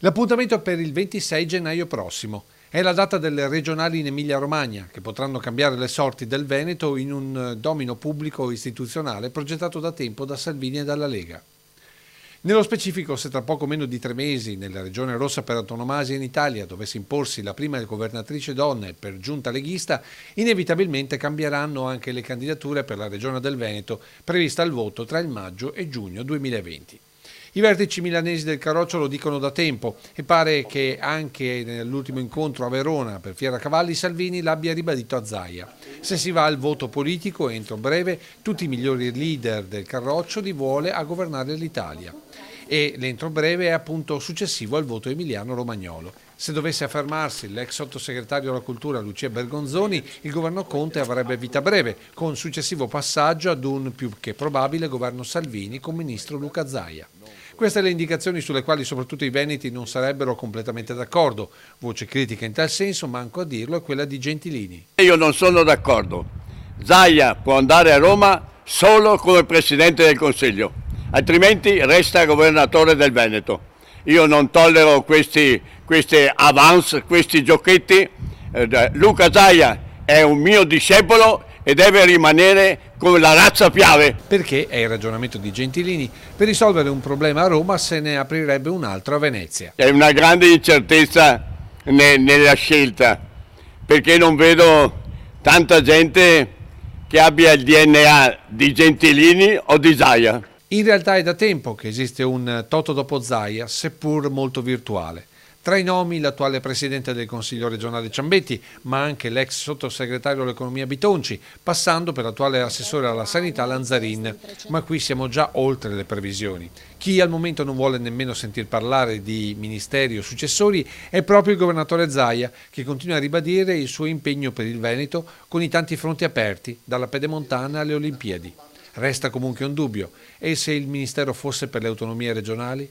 L'appuntamento è per il 26 gennaio prossimo. È la data delle regionali in Emilia-Romagna, che potranno cambiare le sorti del Veneto in un domino pubblico istituzionale progettato da tempo da Salvini e dalla Lega. Nello specifico, se tra poco meno di 3 mesi nella regione rossa per antonomasia in Italia dovesse imporsi la prima governatrice donna e per giunta leghista, inevitabilmente cambieranno anche le candidature per la regione del Veneto prevista al voto tra il maggio e giugno 2020. I vertici milanesi del Carroccio lo dicono da tempo e pare che anche nell'ultimo incontro a Verona per Fieracavalli Salvini l'abbia ribadito a Zaia. Se si va al voto politico, entro breve tutti i migliori leader del Carroccio li vuole a governare l'Italia. E l'entro breve è appunto successivo al voto emiliano-romagnolo. Se dovesse affermarsi l'ex sottosegretario alla cultura Lucia Bergonzoni, il governo Conte avrebbe vita breve, con successivo passaggio ad un più che probabile governo Salvini con ministro Luca Zaia. Queste le indicazioni sulle quali soprattutto i veneti non sarebbero completamente d'accordo. Voce critica in tal senso, manco a dirlo, è quella di Gentilini. Io non sono d'accordo. Zaia può andare a Roma solo come Presidente del Consiglio, altrimenti resta governatore del Veneto. Io non tollero questi avance, questi giochetti. Luca Zaia è un mio discepolo e deve rimanere come la razza Piave. Perché, è il ragionamento di Gentilini, per risolvere un problema a Roma se ne aprirebbe un altro a Venezia. È una grande incertezza nella scelta, perché non vedo tanta gente che abbia il DNA di Gentilini o di Zaia. In realtà è da tempo che esiste un Toto dopo Zaia, seppur molto virtuale. Tra i nomi l'attuale presidente del Consiglio regionale Ciambetti, ma anche l'ex sottosegretario all'economia Bitonci, passando per l'attuale assessore alla sanità Lanzarin. Ma qui siamo già oltre le previsioni. Chi al momento non vuole nemmeno sentir parlare di ministeri o successori è proprio il governatore Zaia, che continua a ribadire il suo impegno per il Veneto con i tanti fronti aperti, dalla Pedemontana alle Olimpiadi. Resta comunque un dubbio: e se il ministero fosse per le autonomie regionali?